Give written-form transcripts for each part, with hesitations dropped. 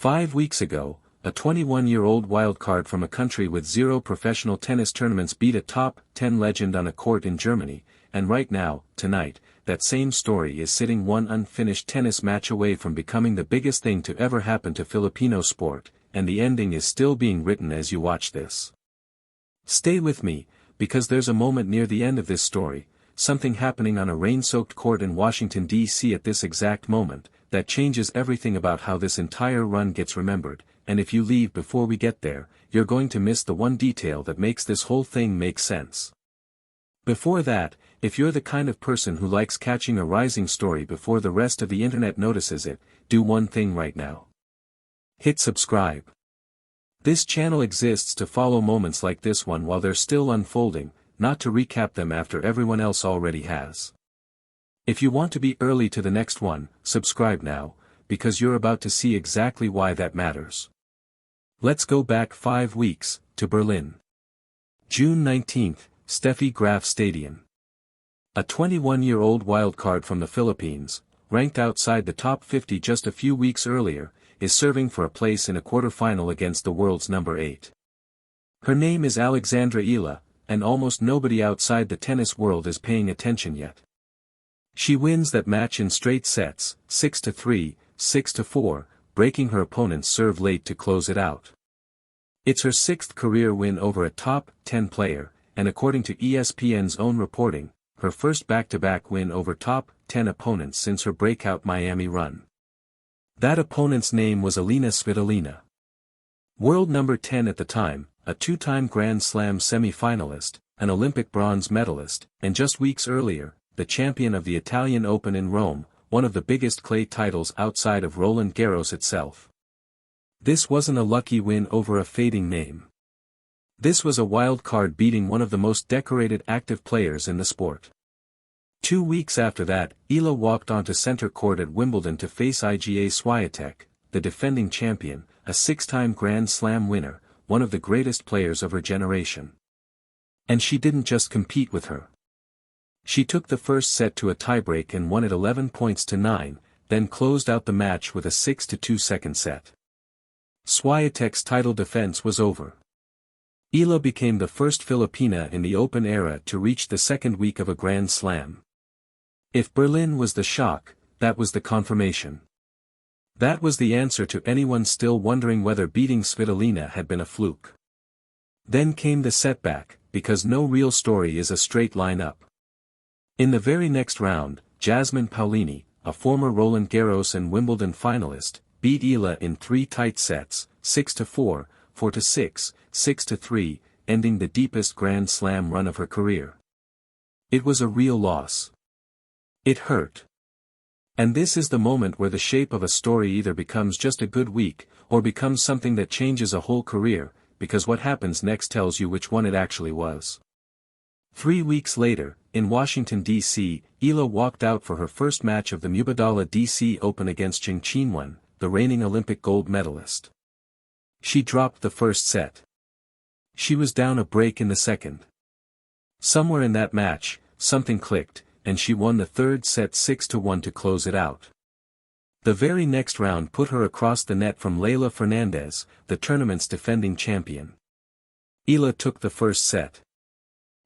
5 weeks ago, a 21-year-old wildcard from a country with 0 professional tennis tournaments beat a top 10 legend on a court in Germany, and right now, tonight, that same story is sitting one unfinished tennis match away from becoming the biggest thing to ever happen to Filipino sport, and the ending is still being written as you watch this. Stay with me, because there's a moment near the end of this story, something happening on a rain-soaked court in Washington, D.C. at this exact moment, that changes everything about how this entire run gets remembered, and if you leave before we get there, you're going to miss the one detail that makes this whole thing make sense. Before that, if you're the kind of person who likes catching a rising story before the rest of the internet notices it, do one thing right now. Hit subscribe. This channel exists to follow moments like this one while they're still unfolding, not to recap them after everyone else already has. If you want to be early to the next one, subscribe now, because you're about to see exactly why that matters. Let's go back 5 weeks, to Berlin. June 19, Steffi Graf Stadion. A 21-year-old wildcard from the Philippines, ranked outside the top 50 just a few weeks earlier, is serving for a place in a quarterfinal against the world's number 8. Her name is Alex Eala, and almost nobody outside the tennis world is paying attention yet. She wins that match in straight sets, 6-3, 6-4, breaking her opponent's serve late to close it out. It's her 6th career win over a top 10 player, and according to ESPN's own reporting, her first back-to-back win over top 10 opponents since her breakout Miami run. That opponent's name was Elena Svitolina. World number 10 at the time, a 2-time Grand Slam semi-finalist, an Olympic bronze medalist, and just weeks earlier, the champion of the Italian Open in Rome, one of the biggest clay titles outside of Roland Garros itself. This wasn't a lucky win over a fading name. This was a wild card beating one of the most decorated active players in the sport. 2 weeks after that, Eala walked onto center court at Wimbledon to face IGA Swiatek, the defending champion, a 6-time Grand Slam winner, one of the greatest players of her generation. And she didn't just compete with her. She took the first set to a tiebreak and won it 11 points to 9, then closed out the match with a 6-2 second set. Swiatek's title defense was over. Eala became the first Filipina in the Open era to reach the second week of a Grand Slam. If Berlin was the shock, that was the confirmation. That was the answer to anyone still wondering whether beating Svitolina had been a fluke. Then came the setback, because no real story is a straight line up. In the very next round, Jasmine Paolini, a former Roland Garros and Wimbledon finalist, beat Eala in 3 tight sets, 6-4, 4-6, 6-3, ending the deepest Grand Slam run of her career. It was a real loss. It hurt. And this is the moment where the shape of a story either becomes just a good week, or becomes something that changes a whole career, because what happens next tells you which one it actually was. 3 weeks later, in Washington, D.C., Eala walked out for her first match of the Wimbledon D.C. Open against Jing Qinwen, the reigning Olympic gold medalist. She dropped the first set. She was down a break in the second. Somewhere in that match, something clicked, and she won the third set 6-1 to close it out. The very next round put her across the net from Leylah Fernandez, the tournament's defending champion. Eala took the first set.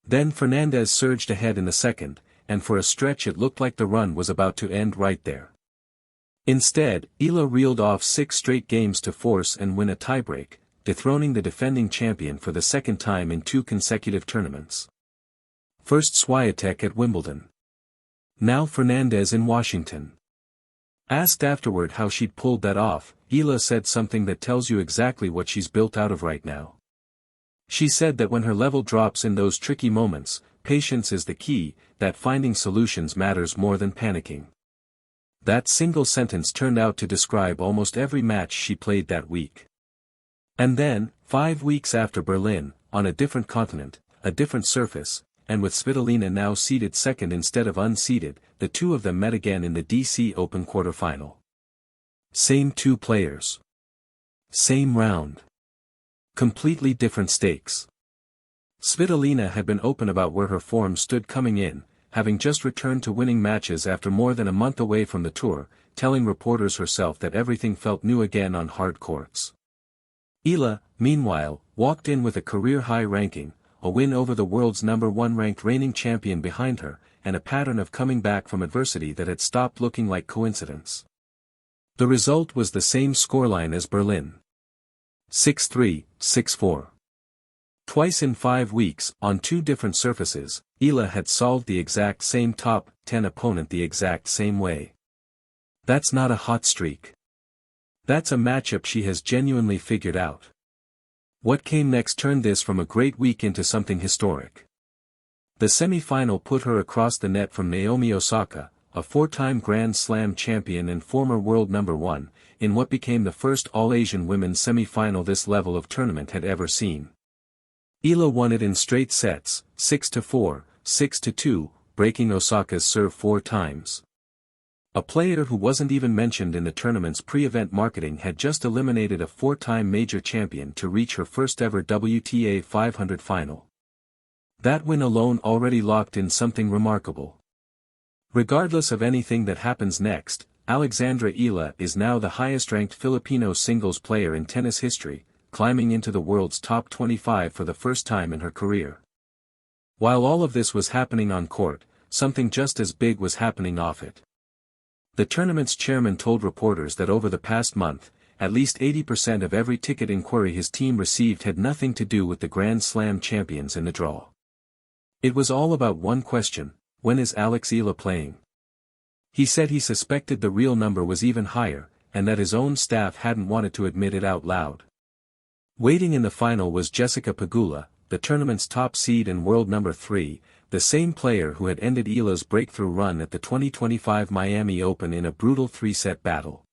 Then Fernandez surged ahead in the second, and for a stretch it looked like the run was about to end right there. Instead, Eala reeled off 6 straight games to force and win a tiebreak, dethroning the defending champion for the second time in 2 consecutive tournaments. First Swiatek at Wimbledon. Now Fernandez in Washington. Asked afterward how she'd pulled that off, Eala said something that tells you exactly what she's built out of right now. She said that when her level drops in those tricky moments, patience is the key, that finding solutions matters more than panicking. That single sentence turned out to describe almost every match she played that week. And then, 5 weeks after Berlin, on a different continent, a different surface, and with Svitolina now seeded second instead of unseeded, the two of them met again in the DC Open quarterfinal. Same 2 players. Same round. Completely different stakes. Svitolina had been open about where her form stood coming in, having just returned to winning matches after more than a month away from the tour, telling reporters herself that everything felt new again on hard courts. Eala, meanwhile, walked in with a career-high ranking, a win over the world's #1 ranked reigning champion behind her, and a pattern of coming back from adversity that had stopped looking like coincidence. The result was the same scoreline as Berlin. 6-3, 6-4. Twice in 5 weeks, on 2 different surfaces, Eala had solved the exact same top 10 opponent the exact same way. That's not a hot streak. That's a matchup she has genuinely figured out. What came next turned this from a great week into something historic. The semi-final put her across the net from Naomi Osaka, a 4-time Grand Slam champion and former world #1, in what became the first all-Asian women's semi-final this level of tournament had ever seen. Eala won it in straight sets, 6-4, 6-2, breaking Osaka's serve 4 times. A player who wasn't even mentioned in the tournament's pre-event marketing had just eliminated a 4-time major champion to reach her first-ever WTA 500 final. That win alone already locked in something remarkable. Regardless of anything that happens next, Alexandra Eala is now the highest-ranked Filipino singles player in tennis history, climbing into the world's top 25 for the first time in her career. While all of this was happening on court, something just as big was happening off it. The tournament's chairman told reporters that over the past month, at least 80% of every ticket inquiry his team received had nothing to do with the Grand Slam champions in the draw. It was all about one question: when is Alex Eala playing? He said he suspected the real number was even higher, and that his own staff hadn't wanted to admit it out loud. Waiting in the final was Jessica Pegula, the tournament's top seed and world #3, the same player who had ended Eala's breakthrough run at the 2025 Miami Open in a brutal 3-set battle.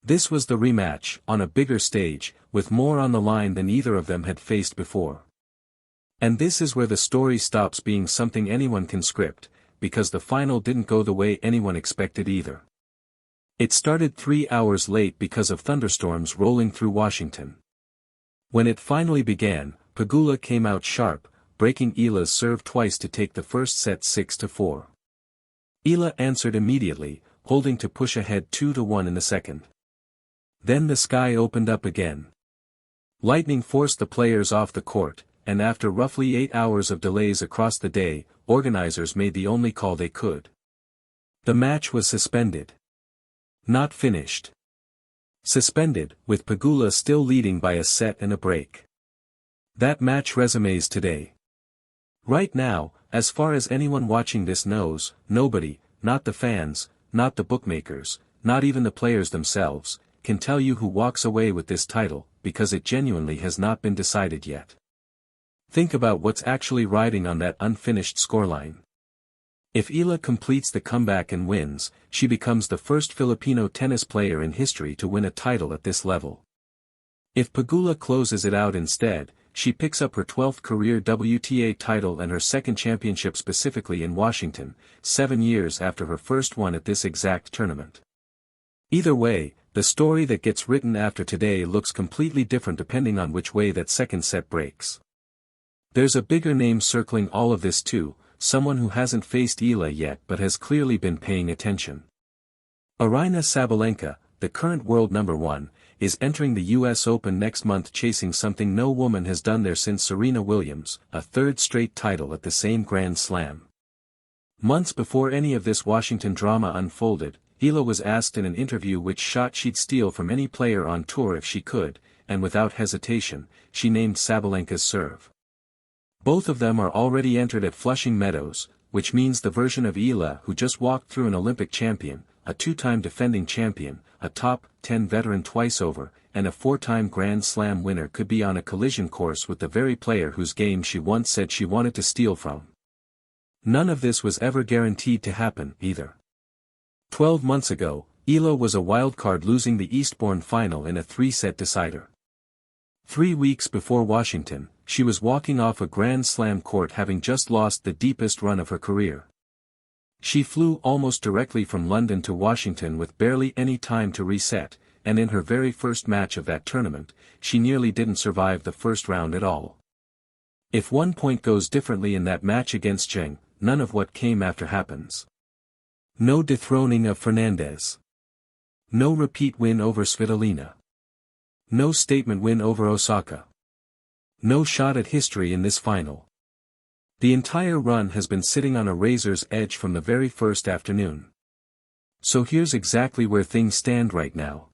This was the rematch, on a bigger stage, with more on the line than either of them had faced before. And this is where the story stops being something anyone can script, because the final didn't go the way anyone expected either. It started 3 hours late because of thunderstorms rolling through Washington. When it finally began, Pegula came out sharp, breaking Eala's serve twice to take the first set 6-4. Eala answered immediately, holding to push ahead 2-1 in the second. Then the sky opened up again. Lightning forced the players off the court, and after roughly 8 hours of delays across the day, organizers made the only call they could. The match was suspended. Not finished. Suspended, with Pegula still leading by a set and a break. That match resumes today. Right now, as far as anyone watching this knows, nobody, not the fans, not the bookmakers, not even the players themselves, can tell you who walks away with this title, because it genuinely has not been decided yet. Think about what's actually riding on that unfinished scoreline. If Eala completes the comeback and wins, she becomes the first Filipino tennis player in history to win a title at this level. If Pegula closes it out instead, she picks up her 12th career WTA title and her second championship specifically in Washington, 7 years after her first one at this exact tournament. Either way, the story that gets written after today looks completely different depending on which way that second set breaks. There's a bigger name circling all of this too, someone who hasn't faced Eala yet but has clearly been paying attention. Aryna Sabalenka, the current world #1, is entering the US Open next month chasing something no woman has done there since Serena Williams, a 3rd straight title at the same Grand Slam. Months before any of this Washington drama unfolded, Eala was asked in an interview which shot she'd steal from any player on tour if she could, and without hesitation, she named Sabalenka's serve. Both of them are already entered at Flushing Meadows, which means the version of Eala who just walked through an Olympic champion, a 2-time defending champion, a top 10 veteran twice over, and a 4-time Grand Slam winner could be on a collision course with the very player whose game she once said she wanted to steal from. None of this was ever guaranteed to happen, either. 12 months ago, Eala was a wildcard losing the Eastbourne final in a 3-set decider. 3 weeks before Washington, she was walking off a Grand Slam court having just lost the deepest run of her career. She flew almost directly from London to Washington with barely any time to reset, and in her very first match of that tournament, she nearly didn't survive the first round at all. If 1 point goes differently in that match against Cheng, none of what came after happens. No dethroning of Fernandez. No repeat win over Svitolina. No statement win over Osaka. No shot at history in this final. The entire run has been sitting on a razor's edge from the very first afternoon. So here's exactly where things stand right now.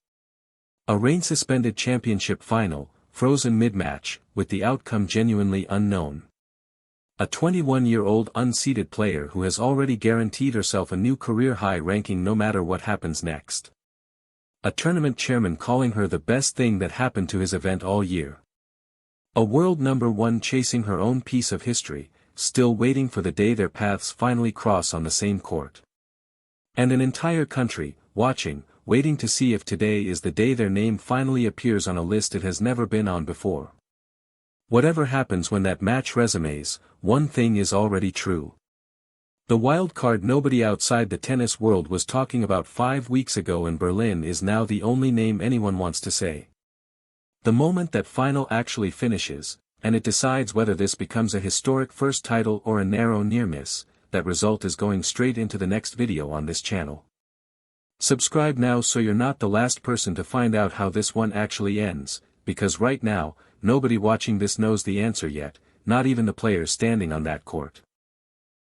A rain-suspended championship final, frozen mid-match, with the outcome genuinely unknown. A 21-year-old unseeded player who has already guaranteed herself a new career-high ranking no matter what happens next. A tournament chairman calling her the best thing that happened to his event all year. A world number one chasing her own piece of history, still waiting for the day their paths finally cross on the same court. And an entire country, watching, waiting to see if today is the day their name finally appears on a list it has never been on before. Whatever happens when that match resumes, one thing is already true. The wild card nobody outside the tennis world was talking about 5 weeks ago in Berlin is now the only name anyone wants to say. The moment that final actually finishes, and it decides whether this becomes a historic first title or a narrow near miss, that result is going straight into the next video on this channel. Subscribe now so you're not the last person to find out how this one actually ends, because right now, nobody watching this knows the answer yet, not even the players standing on that court.